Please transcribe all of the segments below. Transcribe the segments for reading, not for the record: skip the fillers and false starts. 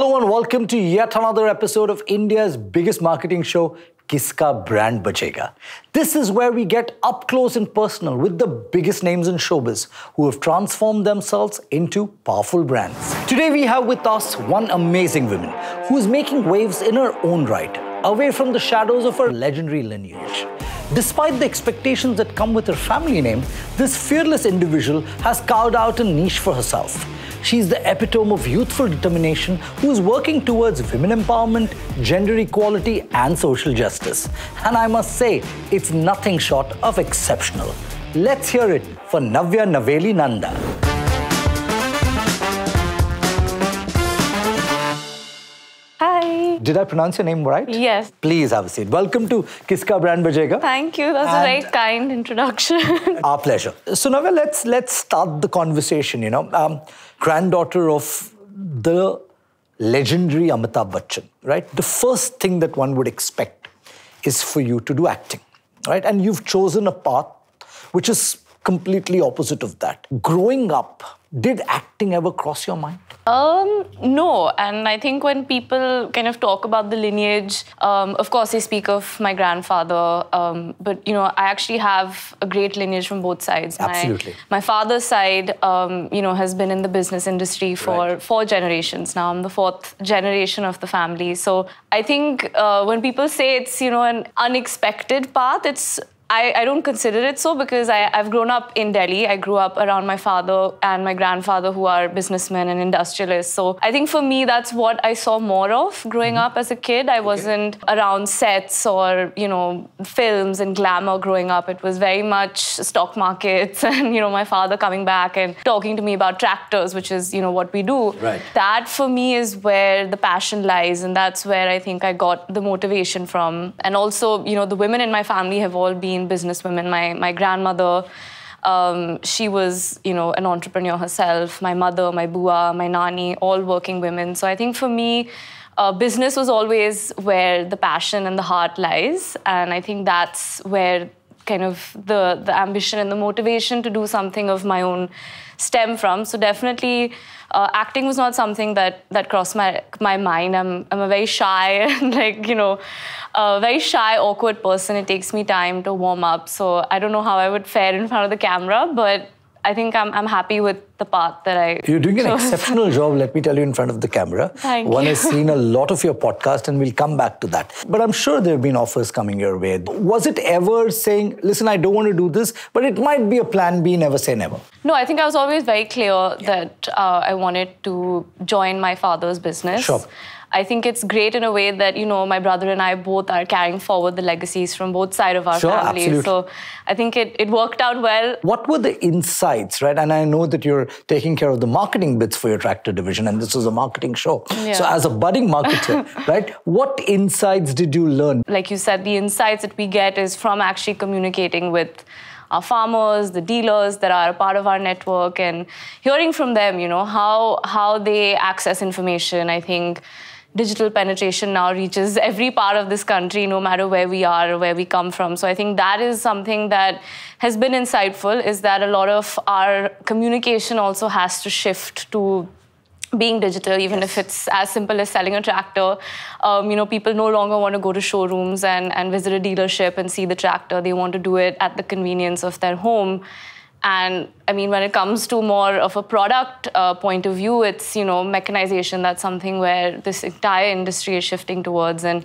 Hello and welcome to yet another episode of India's biggest marketing show, Kiska Brand Bajega. This is where we get up close and personal with the biggest names in showbiz who have transformed themselves into powerful brands. Today we have with us one amazing woman who is making waves in her own right, away from the shadows of her legendary lineage. Despite the expectations that come with her family name, this fearless individual has carved out a niche for herself. She's the epitome of youthful determination who is working towards women empowerment, gender equality and social justice. And I must say, it's nothing short of exceptional. Let's hear it for Navya Naveli Nanda. Hi. Did I pronounce your name right? Yes. Please have a seat. Welcome to Kiska Brand Bajega. Thank you. That's a very kind introduction. Our pleasure. So Navya, let's start the conversation. Granddaughter of the legendary Amitabh Bachchan, right? The first thing that one would expect is for you to do acting, right? And you've chosen a path which is completely opposite of that. Growing up, did acting ever cross your mind? No, and I think when people kind of talk about the lineage, of course they speak of my grandfather, but I actually have a great lineage from both sides. Absolutely. My father's side, has been in the business industry for 4 generations now. I'm the 4th generation of the family. So I think when people say it's, an unexpected path, I don't consider it so because I've grown up in Delhi. I grew up around my father and my grandfather who are businessmen and industrialists. So I think for me, that's what I saw more of growing up as a kid. I wasn't around sets or, films and glamour growing up. It was very much stock markets and, my father coming back and talking to me about tractors, which is, what we do. Right. That for me is where the passion lies. And that's where I think I got the motivation from. And also, the women in my family have all been businesswomen. My grandmother, she was, an entrepreneur herself. My mother, my bua, my nani, all working women. So I think for me, business was always where the passion and the heart lies. And I think that's where kind of the ambition and the motivation to do something of my own stem from. So definitely, acting was not something that crossed my mind. I'm a very shy and very shy, awkward person. It takes me time to warm up. So I don't know how I would fare in front of the camera, but I think I'm happy with the path that I You're doing an chose. exceptional job, let me tell you, in front of the camera. Thank One you. has seen a lot of your podcast and we'll come back to that. But I'm sure there have been offers coming your way. Was it ever saying, listen, I don't want to do this, but it might be a plan B, never say never? No, I think I was always very clear that I wanted to join my father's business. Sure. I think it's great in a way that, my brother and I both are carrying forward the legacies from both sides of our families. Absolutely. So I think it worked out well. What were the insights, right? And I know that you're taking care of the marketing bits for your tractor division, and this is a marketing show. Yeah. So as a budding marketer, right, what insights did you learn? Like you said, the insights that we get is from actually communicating with our farmers, the dealers that are a part of our network, and hearing from them, how they access information. I think digital penetration now reaches every part of this country, no matter where we are or where we come from. So I think that is something that has been insightful, is that a lot of our communication also has to shift to being digital, even if it's as simple as selling a tractor. People no longer want to go to showrooms and visit a dealership and see the tractor. They want to do it at the convenience of their home. And I mean, when it comes to more of a product point of view, it's, mechanization. That's something where this entire industry is shifting towards. And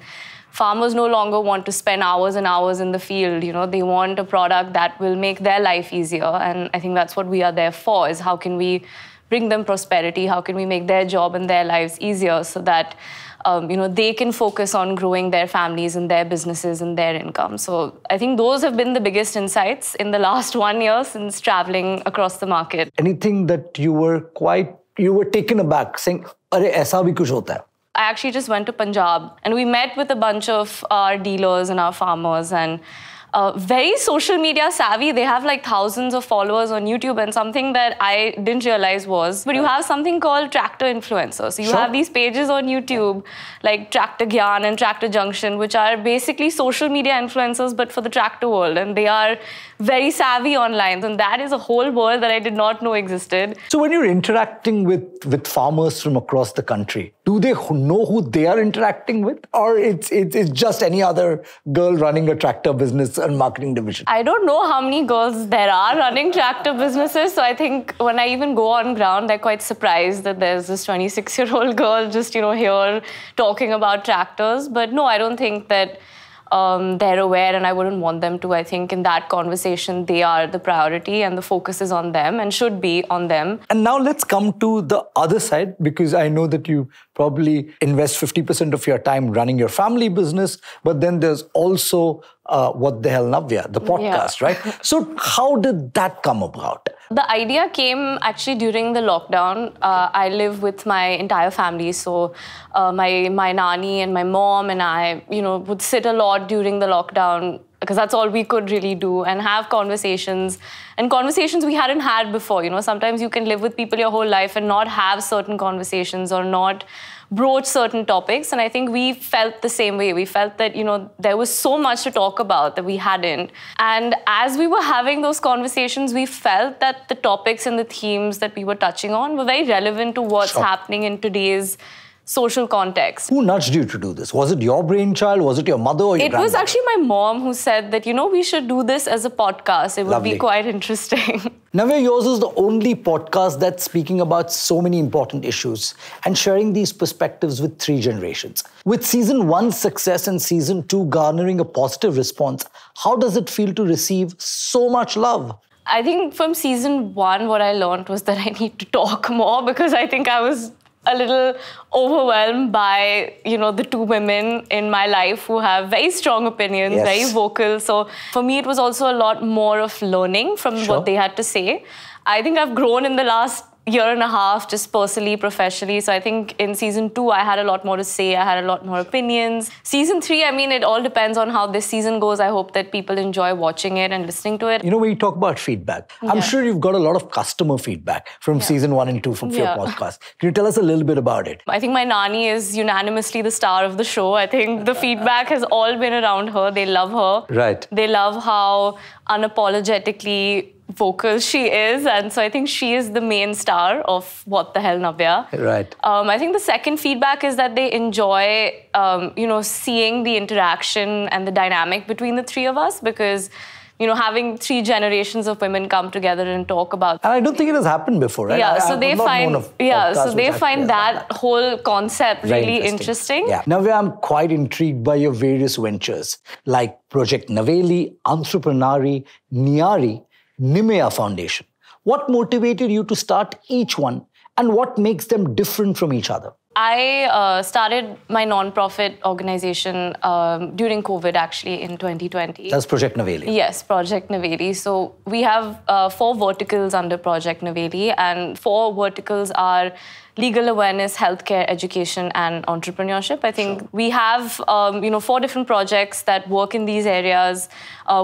farmers no longer want to spend hours and hours in the field. They want a product that will make their life easier. And I think that's what we are there for, is how can we bring them prosperity? How can we make their job and their lives easier so that they can focus on growing their families and their businesses and their income. So I think those have been the biggest insights in the last 1 year since traveling across the market. Anything that you were taken aback, saying, "Arey, aisa bhi kuch hota hai." I actually just went to Punjab and we met with a bunch of our dealers and our farmers, and very social media savvy. They have like thousands of followers on YouTube, and something that I didn't realize was, but you have something called tractor influencers. So you have these pages on YouTube like Tractor Gyan and Tractor Junction, which are basically social media influencers, but for the tractor world. And they are very savvy online. And that is a whole world that I did not know existed. So when you're interacting with farmers from across the country, Do they know who they are interacting with? Or it's just any other girl running a tractor business and marketing division? I don't know how many girls there are running tractor businesses. So I think when I even go on ground, they're quite surprised that there's this 26-year-old girl just, here talking about tractors. But no, I don't think that they're aware, and I wouldn't want them to. I think in that conversation, they are the priority and the focus is on them and should be on them. And now let's come to the other side, because I know that you probably invest 50% of your time running your family business, but then there's also What the Hell Navya, the podcast, right? So how did that come about? The idea came actually during the lockdown. I live with my entire family, so my nani and my mom and I, would sit a lot during the lockdown because that's all we could really do, and have conversations, and conversations we hadn't had before. Sometimes you can live with people your whole life and not have certain conversations or not broach certain topics, and I think we felt the same way. We felt that, there was so much to talk about that we hadn't. And as we were having those conversations, we felt that the topics and the themes that we were touching on were very relevant to what's happening in today's social context. Who nudged you to do this? Was it your brainchild? Was it your mother or your grandmother? It was actually my mom who said that, we should do this as a podcast. It would be quite interesting. Navya, yours is the only podcast that's speaking about so many important issues and sharing these perspectives with 3 generations. With season 1's success and season 2 garnering a positive response, how does it feel to receive so much love? I think from season 1, what I learned was that I need to talk more, because I think I was a little overwhelmed by, the 2 women in my life who have very strong opinions, very vocal. So for me, it was also a lot more of learning from what they had to say. I think I've grown in the last year and a half, just personally, professionally. So I think in season 2, I had a lot more to say. I had a lot more opinions. Season 3, it all depends on how this season goes. I hope that people enjoy watching it and listening to it. When you talk about feedback, I'm sure you've got a lot of customer feedback from season 1 and 2 from your podcast. Can you tell us a little bit about it? I think my nani is unanimously the star of the show. I think the feedback has all been around her. They love her. Right. They love how unapologetically vocal she is, and so I think she is the main star of What the Hell Navya. Right. I think the second feedback is that they enjoy, seeing the interaction and the dynamic between the 3 of us, because having 3 generations of women come together and talk about. And I don't think it has happened before, right? Yeah, so they find that whole concept really interesting. Yeah. Navya, I'm quite intrigued by your various ventures, like Project Naveli, Entreprenari, Niari, Nimea Foundation. What motivated you to start each one, and what makes them different from each other? I started my non-profit organization during COVID, actually, in 2020. That's Project Naveli. Yes, Project Naveli. So we have 4 verticals under Project Naveli, and 4 verticals are legal awareness, healthcare, education, and entrepreneurship. I think we have, 4 different projects that work in these areas.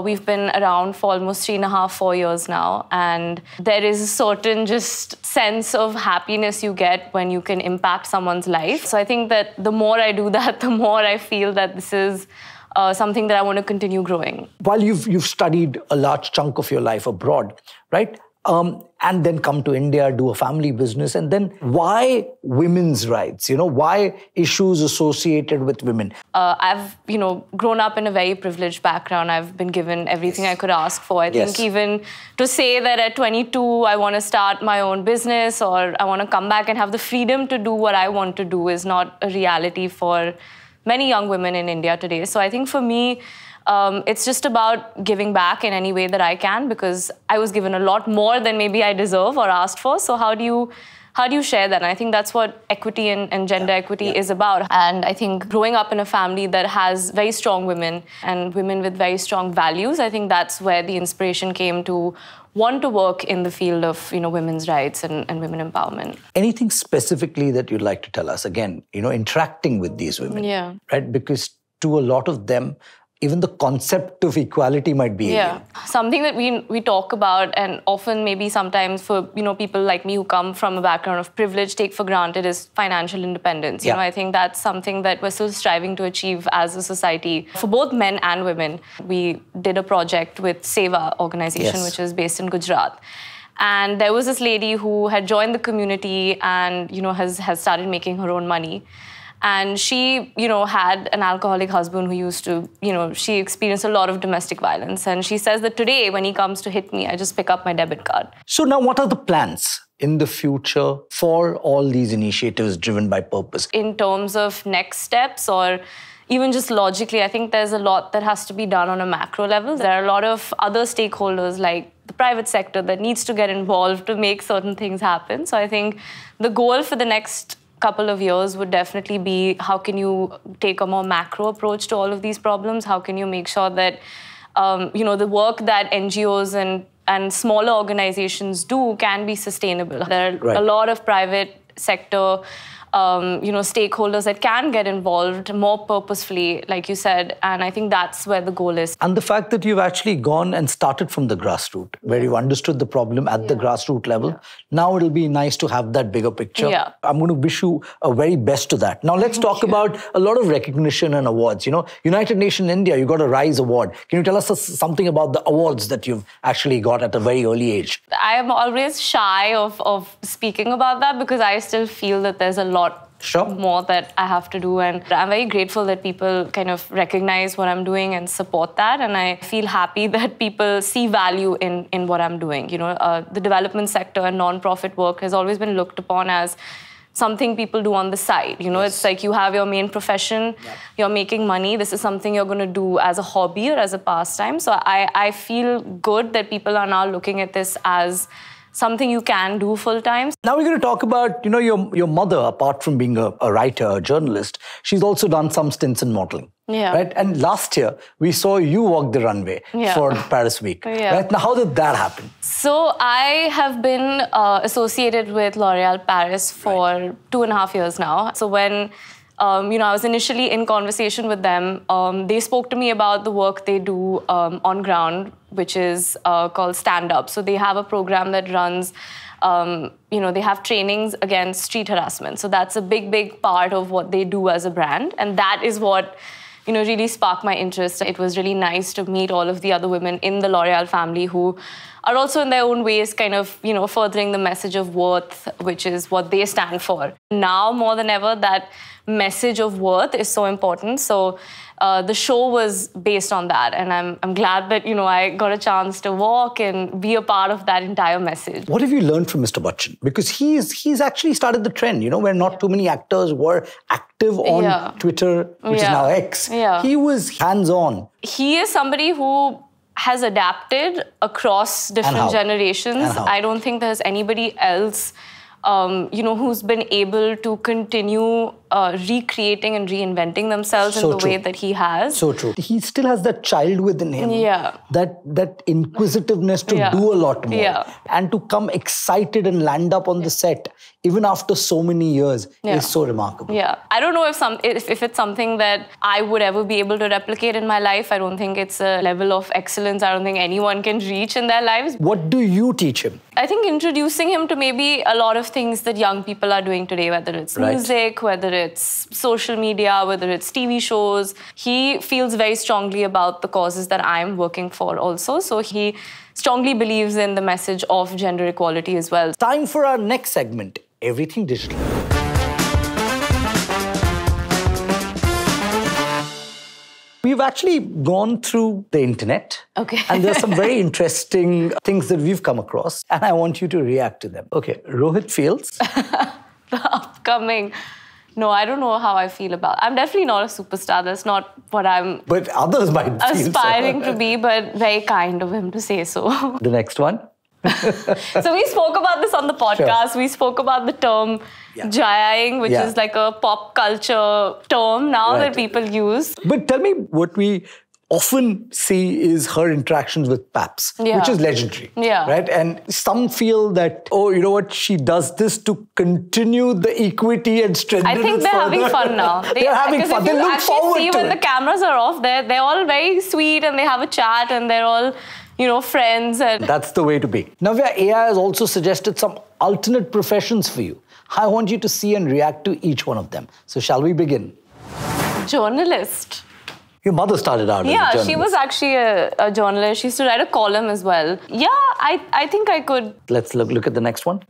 We've been around for almost 3.5, 4 years now. And there is a certain just sense of happiness you get when you can impact someone's life. So I think that the more I do that, the more I feel that this is something that I want to continue growing. While you've studied a large chunk of your life abroad, right? And then come to India, do a family business. And then why women's rights? Why issues associated with women? I've, grown up in a very privileged background. I've been given everything I could ask for. I think even to say that at 22, I want to start my own business, or I want to come back and have the freedom to do what I want to do, is not a reality for many young women in India today. So I think for me, it's just about giving back in any way that I can, because I was given a lot more than maybe I deserve or asked for. So how do you share that? And I think that's what equity and gender equity is about. And I think growing up in a family that has very strong women and women with very strong values, I think that's where the inspiration came to want to work in the field of women's rights and women empowerment. Anything specifically that you'd like to tell us? Again, interacting with these women, right? Because to a lot of them, even the concept of equality might be alien. Something that we talk about, and often maybe sometimes for people like me who come from a background of privilege take for granted, is financial independence. I think that's something that we're still striving to achieve as a society for both men and women. We did a project with Seva organization, which is based in Gujarat. And there was this lady who had joined the community and, has started making her own money. And she, had an alcoholic husband who used to, she experienced a lot of domestic violence. And she says that today, when he comes to hit me, I just pick up my debit card. So now what are the plans in the future for all these initiatives driven by purpose? In terms of next steps or even just logically, I think there's a lot that has to be done on a macro level. There are a lot of other stakeholders like the private sector that needs to get involved to make certain things happen. So I think the goal for the next couple of years would definitely be how can you take a more macro approach to all of these problems? How can you make sure that, the work that NGOs and smaller organizations do can be sustainable? There are a lot of private sector stakeholders that can get involved more purposefully, like you said, and I think that's where the goal is. And the fact that you've actually gone and started from the grassroots, where you've understood the problem at the grassroots level, now it'll be nice to have that bigger picture. Yeah. I'm going to wish you a very best to that. Now let's talk about a lot of recognition and awards. United Nations India, you got a RISE award. Can you tell us something about the awards that you've actually got at a very early age? I am always shy of speaking about that because I still feel that there's a lot more that I have to do, and I'm very grateful that people kind of recognize what I'm doing and support that, and I feel happy that people see value in what I'm doing. The development sector and non-profit work has always been looked upon as something people do on the side. It's like you have your main profession, you're making money, this is something you're going to do as a hobby or as a pastime. So I feel good that people are now looking at this as something you can do full-time. Now we're going to talk about, your mother, apart from being a writer, a journalist, she's also done some stints in modeling. Yeah. Right? And last year, we saw you walk the runway for Paris Week. Yeah. Right? Now, how did that happen? So I have been associated with L'Oréal Paris for 2.5 years now. So when I was initially in conversation with them, they spoke to me about the work they do on ground, which is called Stand Up. So they have a program that runs, they have trainings against street harassment. So that's a big, big part of what they do as a brand. And that is what, really sparked my interest. It was really nice to meet all of the other women in the L'Oréal family who are also in their own ways kind of, furthering the message of worth, which is what they stand for. Now, more than ever, that message of worth is so important. So the show was based on that. And I'm glad that, I got a chance to walk and be a part of that entire message. What have you learned from Mr. Bachchan? Because he's actually started the trend, where not too many actors were active on Twitter, which is now X. Yeah. He was hands-on. He is somebody who has adapted across different generations. I don't think there's anybody else who's been able to continue recreating and reinventing themselves in the way that he has. So true. He still has that child within him. Yeah. That inquisitiveness to do a lot more. Yeah. And to come excited and land up on the set, even after so many years, is so remarkable. Yeah. I don't know if it's something that I would ever be able to replicate in my life. I don't think it's a level of excellence I don't think anyone can reach in their lives. What do you teach him? I think introducing him to maybe a lot of things that young people are doing today, whether it's music, whether it's social media, whether it's TV shows. He feels very strongly about the causes that I'm working for also. So he strongly believes in the message of gender equality as well. Time for our next segment, Everything Digital. We've actually gone through the internet. Okay. And there's some very interesting things that we've come across, and I want you to react to them. Okay, Rohit feels. The upcoming. No, I don't know how I feel about it. I'm definitely not a superstar. That's not what I'm But others might aspiring to be, but very kind of him to say so. The next one. So we spoke about this on the podcast. Sure. We spoke about the term jayaing, which is like a pop culture term now that people use. But tell me, what we often see is her interactions with Paps, which is legendary. Right? And some feel that, oh, you know what, she does this to continue the equity and strengthen it. I think they're having fun now. They're having fun. They look forward to it. See when the cameras are off, they're all very sweet and they have a chat and they're all, friends. And that's the way to be. Navya, AI has also suggested some alternate professions for you. I want you to see and react to each one of them. So shall we begin? Journalist. Your mother started out as a journalist. Yeah, she was actually a journalist. She used to write a column as well. Yeah, I think I could. Let's look at the next one.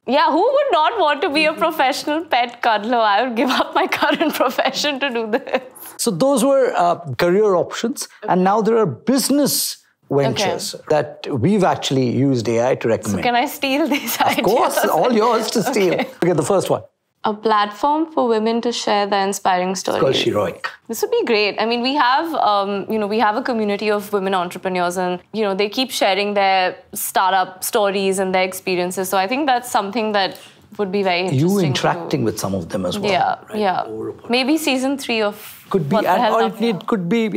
Yeah, who would not want to be a professional pet cuddler? I would give up my current profession to do this. So those were career options. And now there are business ventures that we've actually used AI to recommend. So can I steal these ideas? Of course, all yours to steal. Okay, the first one. A platform for women to share their inspiring stories. It's called Sheroic. This would be great. I mean, we have, we have a community of women entrepreneurs, and they keep sharing their startup stories and their experiences. So I think that's something that would be very interesting. You interacting with some of them as well. Yeah, right? yeah. Maybe season 3 of could be, it could be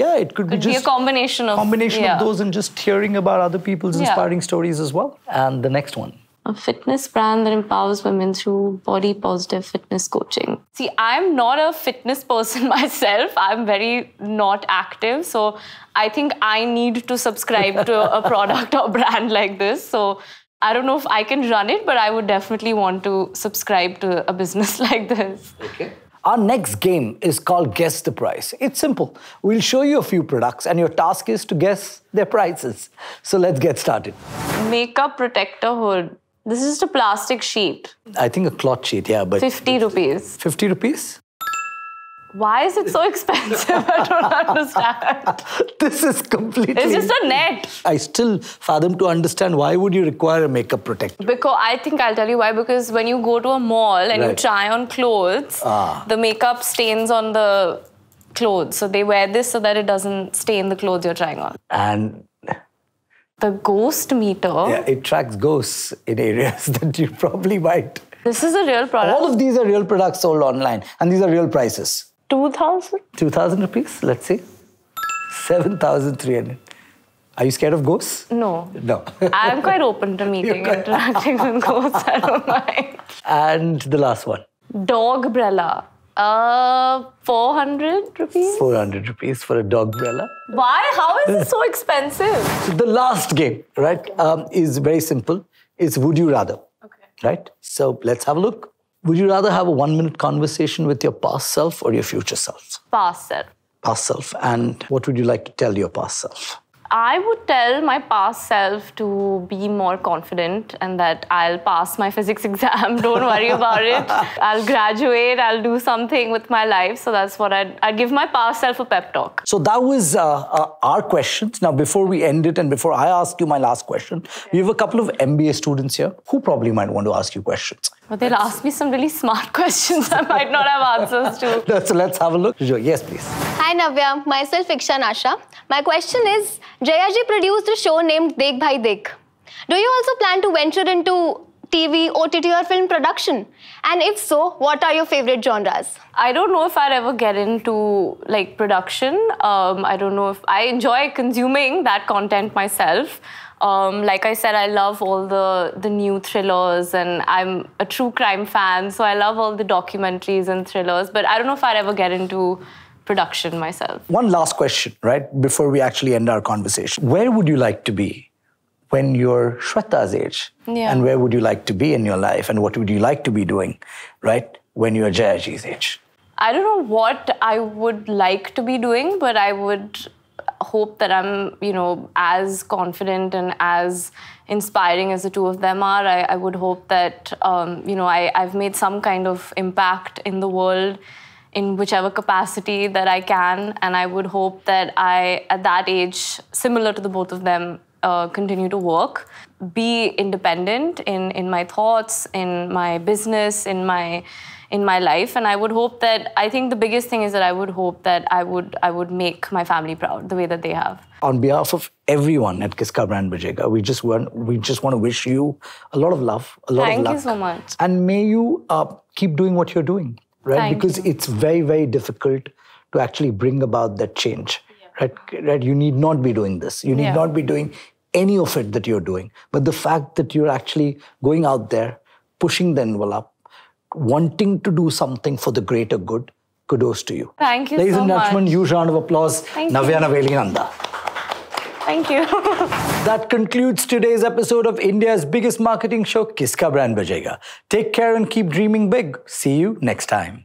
just a combination of those, and just hearing about other people's inspiring stories as well. And the next one. A fitness brand that empowers women through body positive fitness coaching. See, I'm not a fitness person myself. I'm very not active. So I think I need to subscribe to a product or brand like this. So I don't know if I can run it, but I would definitely want to subscribe to a business like this. Okay. Our next game is called Guess the Price. It's simple. We'll show you a few products and your task is to guess their prices. So let's get started. Makeup protector hood. This is just a plastic sheet. I think a cloth sheet, yeah, but... 50 rupees. 50 rupees? Why is it so expensive? I don't understand. This is completely... It's just a net. I still fathom to understand why would you require a makeup protector? Because I think I'll tell you why. Because when you go to a mall and you try on clothes, the makeup stains on the clothes. So they wear this so that it doesn't stain the clothes you're trying on. And... the ghost meter. Yeah, it tracks ghosts in areas that you probably might. This is a real product. All of these are real products sold online, and these are real prices. 2,000? 2,000 rupees, let's see. 7,300. Are you scared of ghosts? No. No. I'm quite open to meeting and interacting with ghosts. I don't mind. And the last one. Dog umbrella. 400 rupees? 400 rupees for a dog umbrella. Why? How is it so expensive? So the last game, right, is very simple. It's Would You Rather, right? So let's have a look. Would you rather have a 1-minute conversation with your past self or your future self? Past self. Past self. And what would you like to tell your past self? I would tell my past self to be more confident and that I'll pass my physics exam. Don't worry about it. I'll graduate. I'll do something with my life. So that's what I'd give my past self a pep talk. So that was our questions. Now, before we end it and before I ask you my last question, we have a couple of MBA students here who probably might want to ask you questions. But they'll ask me some really smart questions I might not have answers to. So let's have a look. Yes, please. Hi Navya, myself Ikshan Asha. My question is, Jayaji produced a show named Dekh Bhai Dekh. Do you also plan to venture into TV, OTT or film production? And if so, what are your favorite genres? I don't know if I'd ever get into production. I don't know if I enjoy consuming that content myself. Like I said, I love all the new thrillers and I'm a true crime fan. So I love all the documentaries and thrillers. But I don't know if I'd ever get into production myself. One last question, right, before we actually end our conversation. Where would you like to be when you're Shweta's age? Yeah. And where would you like to be in your life? And what would you like to be doing, right, when you're Jayaji's age? I don't know what I would like to be doing, but I would hope that I'm, as confident and as inspiring as the two of them are. I would hope that, I've made some kind of impact in the world in whichever capacity that I can. And I would hope that I, at that age, similar to the both of them, continue to work, be independent in my thoughts, in my business, in my life. And I would hope that, I think the biggest thing is that I would hope that I would make my family proud the way that they have. On behalf of everyone at Kiska Brand Bajega, we just want to wish you a lot of love, a lot of luck. Thank you so much. And may you keep doing what you're doing. Right? Because it's very, very difficult to actually bring about that change. Yeah. Right? You need not be doing this. You need not be doing any of it that you're doing. But the fact that you're actually going out there, pushing the envelope, wanting to do something for the greater good, kudos to you. Thank you so much. Ladies and gentlemen, huge round of applause. Navya Naveli Nanda. Thank you. That concludes today's episode of India's biggest marketing show, Kiska Brand Bajega. Take care and keep dreaming big. See you next time.